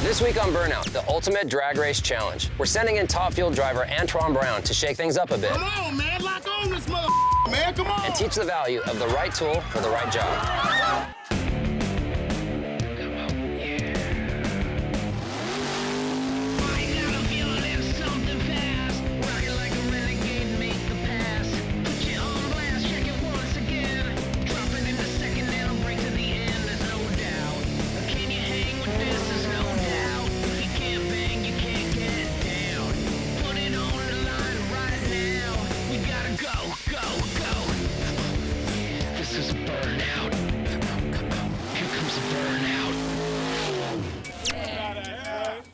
This week on Burnout, the ultimate drag race challenge. We're sending in top fuel driver Antron Brown to shake things up a bit. Come on, man, lock on this mother, man, come on. And teach the value of the right tool for the right job.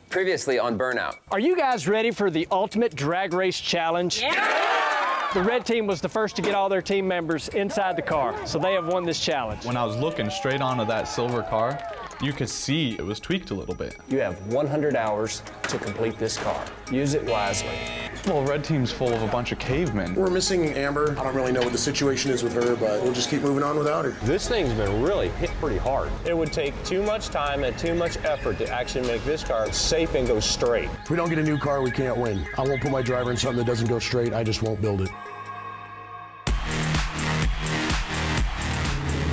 Previously on Burnout. Are you guys ready for the ultimate drag race challenge? Yeah! The red team was the first to get all their team members inside the car, so they have won this challenge. When I was looking straight onto that silver car, you could see it was tweaked a little bit. You have 100 hours to complete this car. Use it wisely. Well, red team's full of a bunch of cavemen. We're missing Amber. I don't really know what the situation is with her, but we'll just keep moving on without her. This thing's been really hit pretty hard. It would take too much time and too much effort to actually make this car safe and go straight. If we don't get a new car, we can't win. I won't put my driver in something that doesn't go straight. I just won't build it.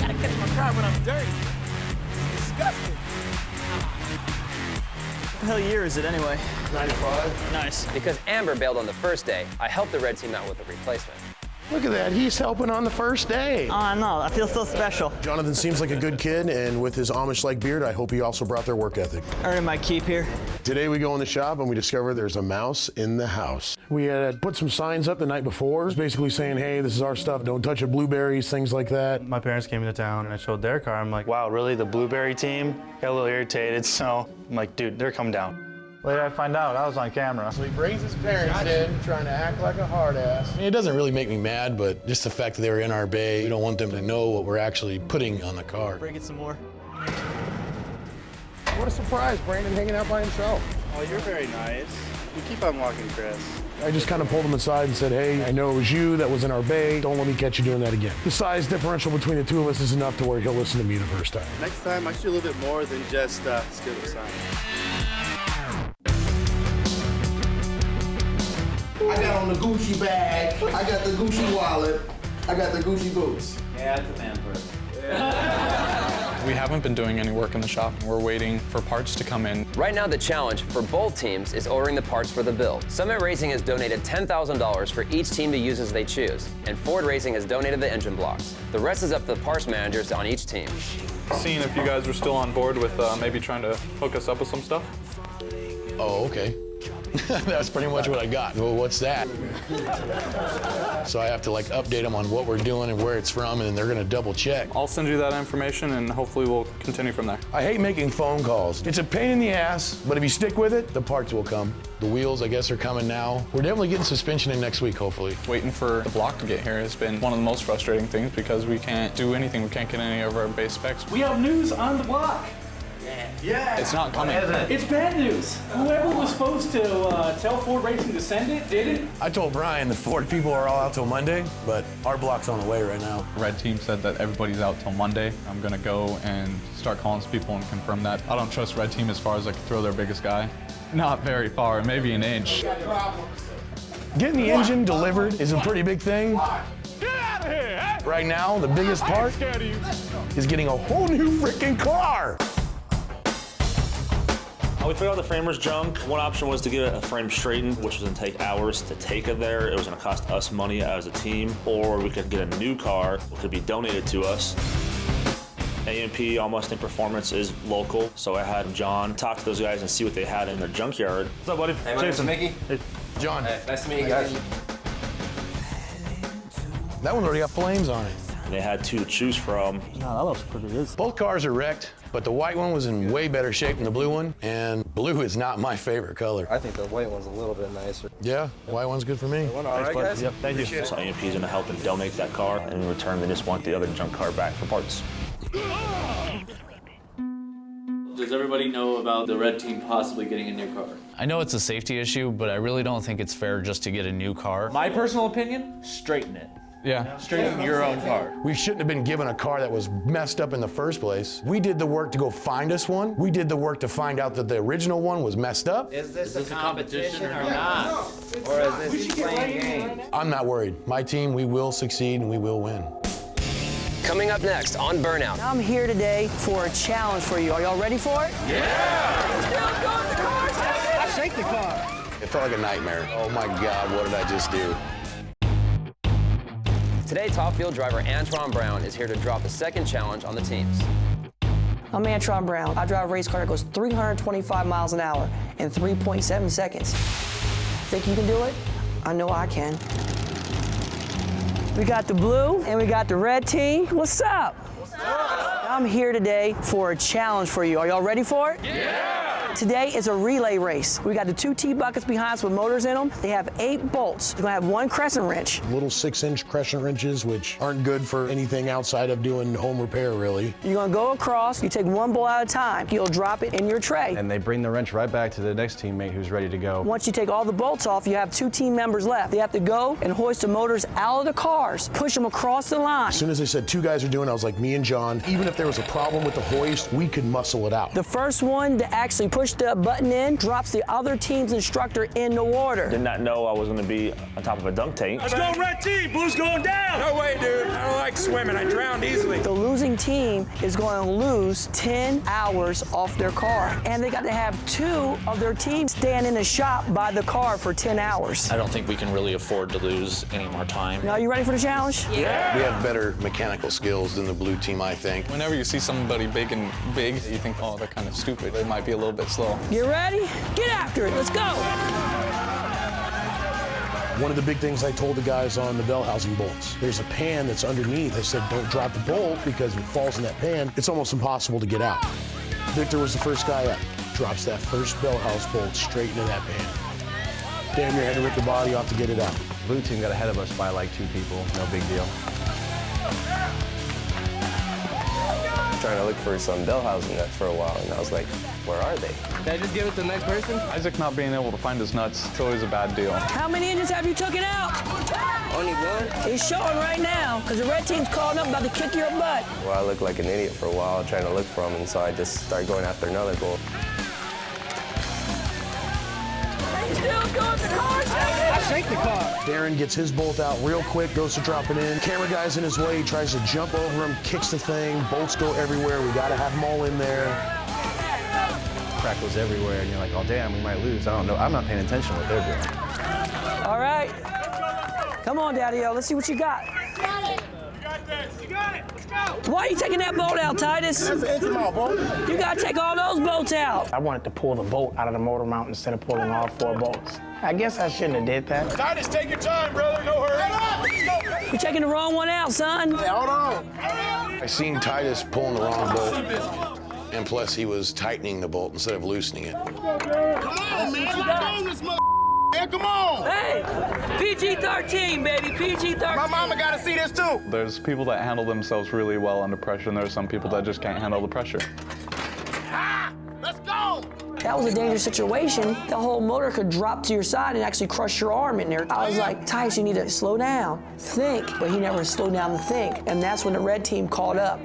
Gotta catch my car when I'm dirty. It's disgusting. What the hell year is it anyway? 95. Nice. Because Amber bailed on the first day, I helped the red team out with a replacement. Look at that, he's helping on the first day. Oh, I know, I feel so special. Jonathan seems like a good kid, and with his Amish-like beard, I hope he also brought their work ethic. Earning my keep here. Today we go in the shop and we discover there's a mouse in the house. We had put some signs up the night before, basically saying, hey, this is our stuff, don't touch it, blueberries, things like that. My parents came into town and I showed their car. I'm like, wow, really, the blueberry team? Got a little irritated, so I'm like, dude, they're coming down. Later I find out I was on camera. So he brings his parents in, trying to act like a hard ass. I mean, it doesn't really make me mad, but just the fact that they were in our bay, we don't want them to know what we're actually putting on the car. Bring it some more. What a surprise, Brandon hanging out by himself. Oh, you're very nice. You keep on walking, Chris. I just kind of pulled him aside and said, hey, I know it was you that was in our bay. Don't let me catch you doing that again. The size differential between the two of us is enough to where he'll listen to me the first time. Next time, I should do a little bit more than just steal the sign. I got on the Gucci bag, I got the Gucci wallet, I got the Gucci boots. Yeah, it's a man purse. We haven't been doing any work in the shop, and we're waiting for parts to come in. Right now, the challenge for both teams is ordering the parts for the build. Summit Racing has donated $10,000 for each team to use as they choose, and Ford Racing has donated the engine blocks. The rest is up to the parts managers on each team. Seeing if you guys were still on board with maybe trying to hook us up with some stuff. Oh, okay. That's pretty much what I got. Well, what's that? So I have to like update them on what we're doing and where it's from, and they're gonna double check. I'll send you that information, and hopefully we'll continue from there. I hate making phone calls. It's a pain in the ass, but if you stick with it, the parts will come. The wheels, I guess, are coming now. We're definitely getting suspension in next week, hopefully. Waiting for the block to get here has been one of the most frustrating things because we can't do anything. We can't get any of our base specs. We have news on the block. Yeah. It's not coming. It's bad news. Whoever was supposed to tell Ford Racing to send it, did it. I told Brian the Ford people are all out till Monday, but our block's on the way right now. Red team said that everybody's out till Monday. I'm gonna go and start calling some people and confirm that. I don't trust red team as far as I can throw their biggest guy. Not very far, maybe an inch. Getting the engine delivered is a pretty big thing. Get out of here, eh? Right now, the biggest part is getting a whole new freaking car. We figured out the framer's junk. One option was to get a frame straightened, which was going to take hours to take it there. It was going to cost us money as a team, or we could get a new car, which could be donated to us. A&P, All Mustang Performance, is local, so I had John talk to those guys and see what they had in their junkyard. What's up, buddy? Hey, my name's Mickey. Hey. John. Hey, nice to meet you guys. That one already got flames on it. They had two to choose from. No, that looks pretty good. Both cars are wrecked, but the white one was in way better shape than the blue one, and blue is not my favorite color. I think the white one's a little bit nicer. Yeah, the white one's good for me. All right, guys? Yep, thank you. So A&P is going to help and donate that car, and in return, they just want the other junk car back for parts. Does everybody know about the red team possibly getting a new car? I know it's a safety issue, but I really don't think it's fair just to get a new car. My personal opinion, straighten it. Yeah. Straighten your own car. We shouldn't have been given a car that was messed up in the first place. We did the work to go find us one. We did the work to find out that the original one was messed up. Is this a competition or not? Or is this playing game? I'm not worried. My team, we will succeed and we will win. Coming up next on Burnout. I'm here today for a challenge for you. Are y'all ready for it? I shake the car. It felt like a nightmare. Oh my God, what did I just do? Today, top field driver Antron Brown is here to drop the second challenge on the teams. I'm Antron Brown. I drive a race car that goes 325 miles an hour in 3.7 seconds. Think you can do it? I know I can. We got the blue and we got the red team. What's up? What's up? I'm here today for a challenge for you. Are y'all ready for it? Yeah! Today is a relay race. We got the 2 T-buckets behind us with motors in them. They have 8 bolts. You're gonna have 1 crescent wrench. Little 6-inch crescent wrenches, which aren't good for anything outside of doing home repair, really. You're gonna go across, you take 1 bolt at a time. You'll drop it in your tray. And they bring the wrench right back to the next teammate who's ready to go. Once you take all the bolts off, you have 2 team members left. They have to go and hoist the motors out of the cars, push them across the line. As soon as they said 2 guys are doing it, I was like, me and John, even if there was a problem with the hoist, we could muscle it out. The first one to actually push the button in drops the other team's instructor in the water. Did not know I was going to be on top of a dunk tank. Let's go, red team. Blue's going down. No way, dude. I don't like swimming. I drowned easily. The losing team is going to lose 10 hours off their car. And they got to have 2 of their team stand in the shop by the car for 10 hours. I don't think we can really afford to lose any more time. Now, you ready for the challenge? Yeah. We have better mechanical skills than the blue team, I think. Whenever you see somebody big, you think, oh, they're kind of stupid. They might be a little bit slow. You ready? Get after it. Let's go. One of the big things I told the guys on the bell housing bolts, there's a pan that's underneath. I said, don't drop the bolt because if it falls in that pan, it's almost impossible to get out. Victor was the first guy up. Drops that first bell house bolt straight into that pan. Damn near had to rip the body off to get it out. Blue team got ahead of us by like 2 people. No big deal. Trying to look for some bell housing nuts for a while, and I was like, where are they? Can I just give it to the next person? Isaac not being able to find his nuts, it's always a bad deal. How many engines have you taken out? Only 1? It's showing right now, because the red team's calling up about to kick your butt. Well, I looked like an idiot for a while trying to look for them, and so I just started going after another bolt. I shake the car. Darren gets his bolt out real quick, goes to drop it in. Camera guy's in his way, he tries to jump over him, kicks the thing. Bolts go everywhere. We got to have them all in there. Crack goes everywhere, and you're like, oh, damn, we might lose. I don't know. I'm not paying attention to what they're doing. All right. Come on, Daddy-O. Let's see what you got. You got this. You got it. Let's go. Why are you taking that bolt out, Titus? That's an inch bolt. You got to take all those bolts out. I wanted to pull the bolt out of the motor mount instead of pulling all 4 bolts. I guess I shouldn't have did that. Titus, take your time, brother. No hurry. Let's go. You're taking the wrong one out, son. Hey, hold on. I seen Titus pulling the wrong bolt, and plus he was tightening the bolt instead of loosening it. Come on, man. Let's go, this man. Come on. Hey, PG-13, baby, PG-13. My mama got to see this, too. There's people that handle themselves really well under pressure, and there's some people that just can't handle the pressure. Let's go. That was a dangerous situation. The whole motor could drop to your side and actually crush your arm in there. I was like, Tice, you need to slow down, think. But he never slowed down to think. And that's when the red team caught up.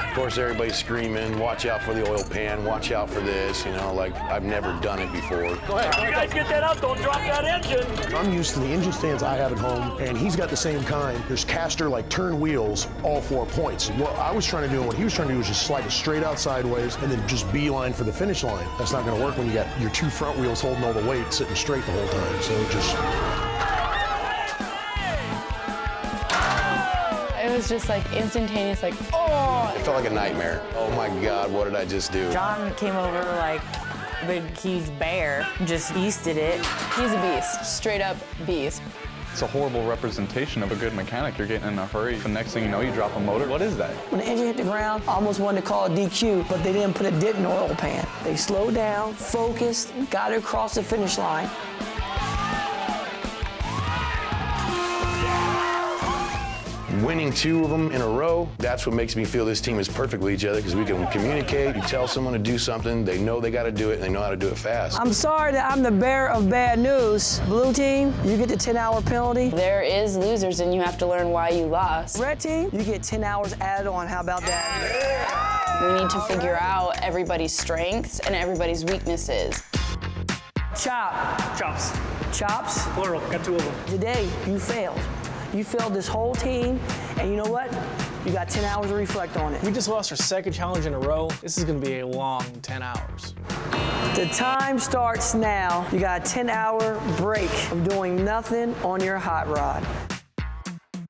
Of course, everybody's screaming, watch out for the oil pan, watch out for this, you know, like I've never done it before. Go ahead. You guys get that up, don't drop that engine. I'm used to the engine stands I have at home, and he's got the same kind. There's caster, like turn wheels, all 4 points. What I was trying to do and what he was trying to do was just slide it straight out sideways and then just beeline for the finish line. That's not gonna work when you got your 2 front wheels holding all the weight, sitting straight the whole time, so just... It was just like instantaneous, like, oh! It felt like a nightmare. Oh my God, what did I just do? John came over like a big, huge bear, just beasted it. He's a beast, straight up beast. It's a horrible representation of a good mechanic. You're getting in a hurry. The next thing you know, you drop a motor. What is that? When the engine hit the ground, I almost wanted to call it DQ, but they didn't put a dent in the oil pan. They slowed down, focused, got it across the finish line. winning 2 of them in a row, that's what makes me feel this team is perfect with each other, because we can communicate. You tell someone to do something, they know they got to do it, and they know how to do it fast. I'm sorry that I'm the bearer of bad news. Blue team, you get the 10-hour penalty. There is losers, and you have to learn why you lost. Red team, you get 10 hours added on. How about that? We need to figure out everybody's strengths and everybody's weaknesses. Chop. Chops. Chops. Plural, got 2 of them. Today, you failed. You failed this whole team, and you know what? You got 10 hours to reflect on it. We just lost our 2nd challenge in a row. This is gonna be a long 10 hours. The time starts now. You got a 10-hour break of doing nothing on your hot rod.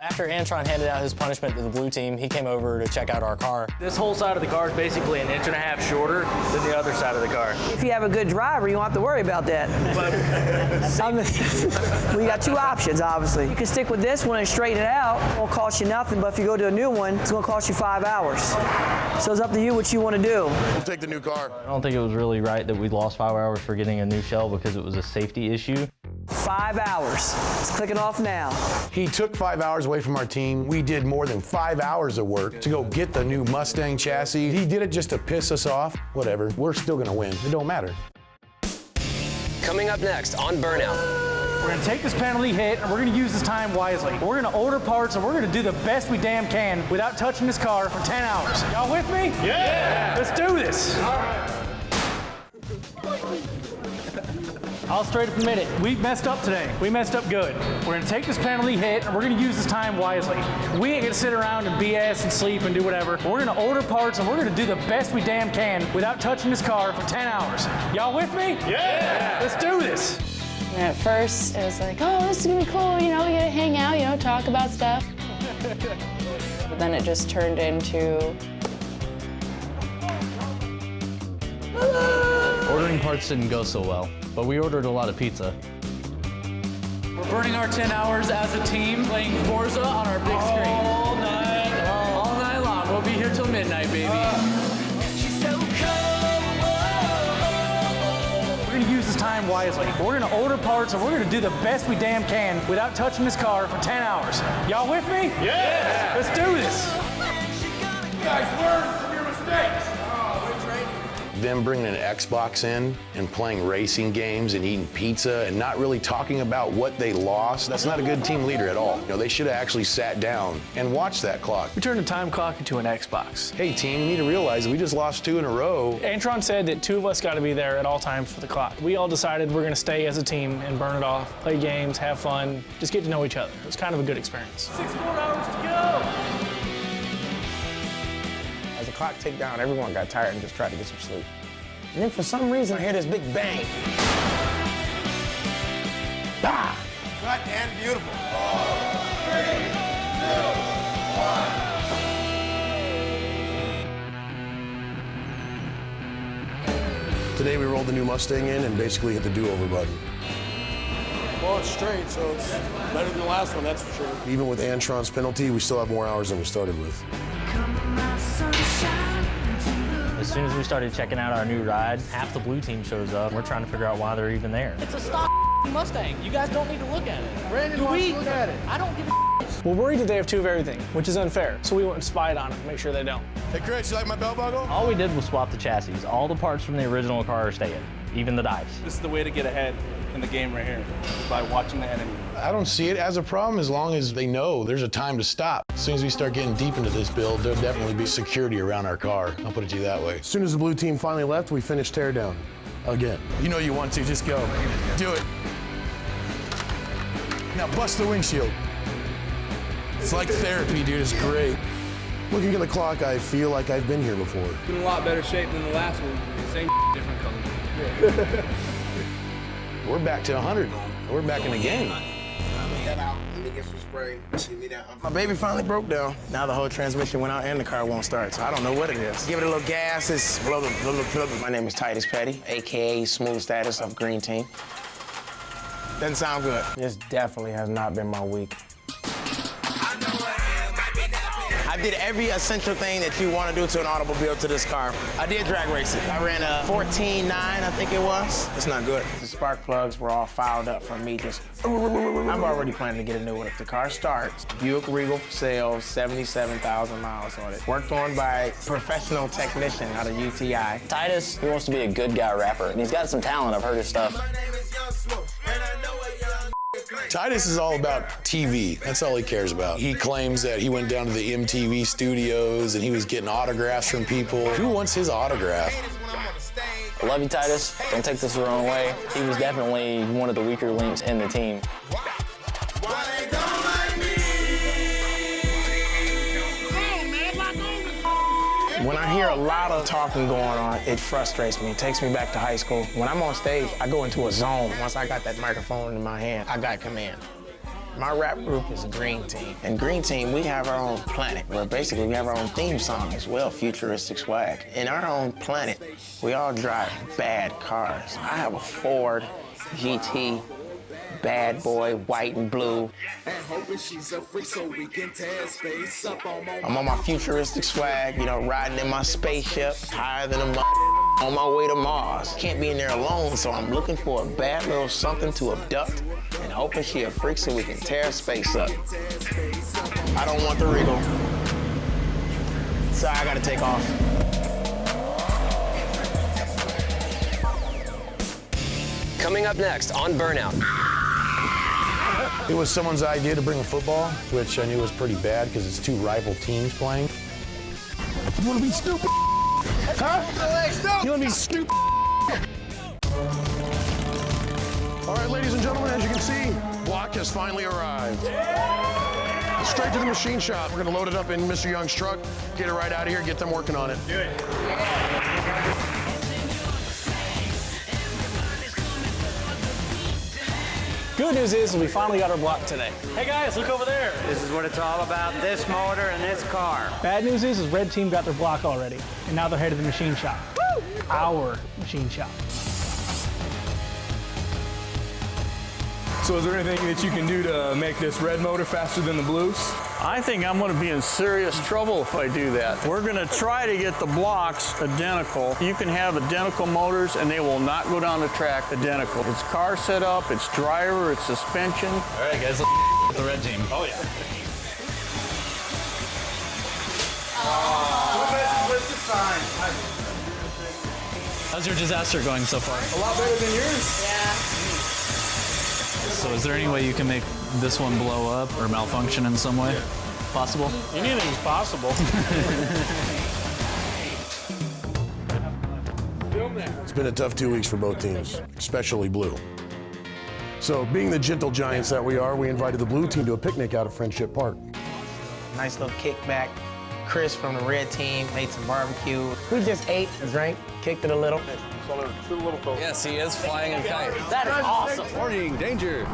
After Antron handed out his punishment to the blue team, he came over to check out our car. This whole side of the car is basically 1.5 inches shorter than the other side of the car. If you have a good driver, you don't have to worry about that. Well, you got 2 options, obviously. You can stick with this one and straighten it out. It won't cost you nothing, but if you go to a new one, it's gonna cost you 5 hours. So it's up to you what you want to do. We'll take the new car. I don't think it was really right that we lost 5 hours for getting a new shell because it was a safety issue. 5 hours. Let's click it off now. He took 5 hours away from our team. We did more than 5 hours of work to go get the new Mustang chassis. He did it just to piss us off. Whatever, we're still gonna win. It don't matter. Coming up next on Burnout. We're gonna take this penalty hit and we're gonna use this time wisely. We're gonna order parts and we're gonna do the best we damn can without touching this car for 10 hours. Y'all with me? Yeah! Let's do this. All right. I'll straight up admit it. We messed up today. We messed up good. We're gonna take this penalty hit and we're gonna use this time wisely. We ain't gonna sit around and BS and sleep and do whatever. We're gonna order parts and we're gonna do the best we damn can without touching this car for 10 hours. Y'all with me? Yeah! Let's do this. And at first, it was like, oh, this is gonna be cool, you know, we gotta hang out, you know, talk about stuff. But then it just turned into... Ordering parts didn't go so well, but we ordered a lot of pizza. We're burning our 10 hours as a team, playing Forza on our big screen. All night long. We'll be here till midnight, baby. We're gonna use this time wisely. We're gonna order parts and we're gonna do the best we damn can without touching this car for 10 hours. Y'all with me? Yeah! Let's do this. You guys learn from your mistakes. Them bringing an Xbox in and playing racing games and eating pizza and not really talking about what they lost, that's not a good team leader at all. You know, they should have actually sat down and watched that clock. We turned the time clock into an Xbox. Hey team, you need to realize that we just lost 2 in a row. Antron said that 2 of us got to be there at all times for the clock. We all decided we're going to stay as a team and burn it off, play games, have fun, just get to know each other. It was kind of a good experience. 6 more hours to go. As the clock ticked down, everyone got tired and just tried to get some sleep. And then for some reason, I hear this big bang. Bah! Cut and beautiful. 3, 2, 1. Today we rolled the new Mustang in and basically hit the do-over button. Well, it's straight, so it's better than the last one, that's for sure. Even with Antron's penalty, we still have more hours than we started with. As soon as we started checking out our new ride, half the blue team shows up. We're trying to figure out why they're even there. It's a stock Mustang. You guys don't need to look at it. Brandon wants to look at it. I don't give a We're worried that they have 2 of everything, which is unfair. So we went and spied on them to make sure they don't. Hey, Chris, you like my belt buckle? All we did was swap the chassis. All the parts from the original car are staying, even the dives. This is the way to get ahead in the game right here, by watching the enemy. I don't see it as a problem as long as they know there's a time to stop. As soon as we start getting deep into this build, there'll definitely be security around our car. I'll put it to you that way. As soon as the blue team finally left, we finished teardown again. You know you want to, just go. Do it. Now bust the windshield. It's like therapy, dude, it's great. Looking at the clock, I feel like I've been here before. In a lot better shape than the last one. Same different color. We're back to 100. We're back in the game. My baby finally broke down. Now the whole transmission went out and the car won't start, so I don't know what it is. Give it a little gas, it's blah, blah, blah, blah, blah. My name is Titus Petty, AKA Smooth Status of Green Team. Doesn't sound good. This definitely has not been my week. I did every essential thing that you want to do to an automobile to this car. I did drag racing. I ran a 14.9, I think it was. It's not good. The spark plugs were all fouled up from me just... I'm already planning to get a new one. If the car starts, Buick Regal for sale, 77,000 miles on it. Worked on by professional technician out of UTI. Titus, he wants to be a good guy rapper, and he's got some talent. I've heard his stuff. Titus is all about TV. That's all he cares about. He claims that he went down to the MTV studios and he was getting autographs from people. Who wants his autograph? I love you, Titus. Don't take this the wrong way. He was definitely one of the weaker links in the team. When I hear a lot of talking going on, it frustrates me. It takes me back to high school. When I'm on stage, I go into a zone. Once I got that microphone in my hand, I got command. My rap group is Green Team. And Green Team, we have our own planet, where basically we have our own theme song as well, Futuristic Swag. In our own planet, we all drive bad cars. I have a Ford GT, bad boy, white and blue. I'm on my futuristic swag, you know, riding in my spaceship, higher than a on my way to Mars. Can't be in there alone, so I'm looking for a bad little something to abduct and hoping she a freak so we can tear space up. I don't want the Regal. So I gotta take off. Coming up next on Burnout. It was someone's idea to bring a football, which I knew was pretty bad because it's two rival teams playing. You want to be stupid? Huh? You want to be stupid? All right, ladies and gentlemen, as you can see, block has finally arrived. Straight to the machine shop. We're gonna load it up in Mr. Young's truck, get it right out of here, get them working on it. Do it. Good news is we finally got our block today. Hey guys, look over there. This is what it's all about, this motor and this car. Bad news is red team got their block already, and now they're headed to the machine shop. Woo! Our machine shop. So is there anything that you can do to make this red motor faster than the blues? I think I'm going to be in serious trouble if I do that. We're going to try to get the blocks identical. You can have identical motors and they will not go down the track identical. It's car setup, it's driver, it's suspension. All right, guys, let's get the red team. Oh, yeah. What's the sign? How's your disaster going so far? A lot better than yours. Yeah. So is there any way you can make this one blow up or malfunction in some way? Possible? Anything's possible. It's been a tough 2 weeks for both teams, especially blue. So being the gentle giants that we are, we invited the blue team to a picnic out at Friendship Park. Nice little kickback. Chris from the red team made some barbecue. We just ate, drank, kicked it a little. Yes, he is flying a kite. That is awesome. Warning, danger.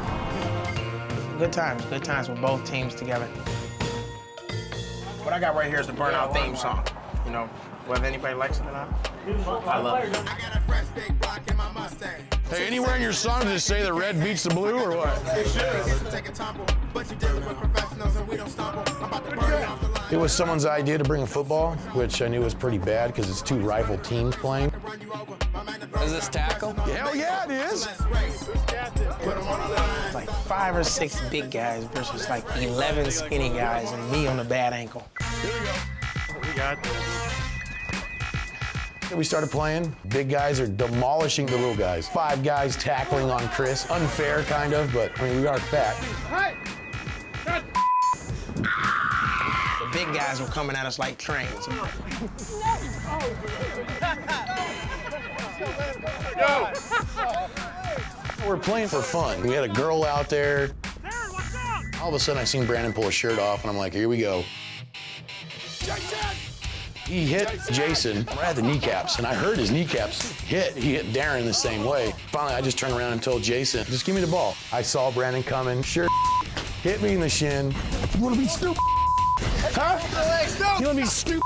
Good times with both teams together. What I got right here is the Burnout theme song. You know, whether anybody likes it or not, I love it. Hey, anywhere in your song does it say the red beats the blue or what? It was someone's idea to bring a football, which I knew was pretty bad because it's two rival teams playing. Is this tackle? Hell yeah, it is. Like 5 or 6 big guys versus like 11 skinny guys and me on a bad ankle. Here we go. We got We started playing. Big guys are demolishing the little guys. 5 guys tackling on Chris. Unfair, kind of, but I mean, we are fat. The big guys were coming at us like trains. We're playing for fun. We had a girl out there. All of a sudden, I seen Brandon pull his shirt off, and I'm like, here we go. He hit Jason right at the kneecaps, and I heard his kneecaps hit. He hit Darren the same way. Finally, I just turned around and told Jason, just give me the ball. I saw Brandon coming, sure, hit me in the shin. You want to be stupid? Huh? You want to be stupid?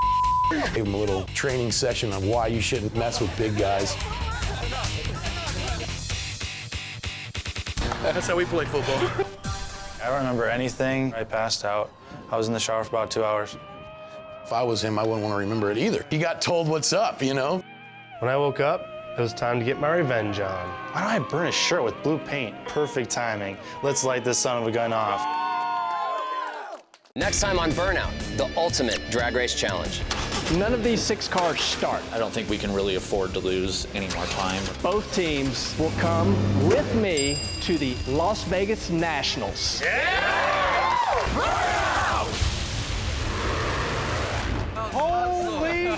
Gave him a little training session on why you shouldn't mess with big guys. That's how we play football. I don't remember anything. I passed out. I was in the shower for about 2 hours. If I was him, I wouldn't want to remember it either. He got told what's up, you know? When I woke up, it was time to get my revenge on. Why don't I burn a shirt with blue paint? Perfect timing. Let's light this son of a gun off. Next time on Burnout, the ultimate drag race challenge. None of these 6 cars start. I don't think we can really afford to lose any more time. Both teams will come with me to the Las Vegas Nationals. Holy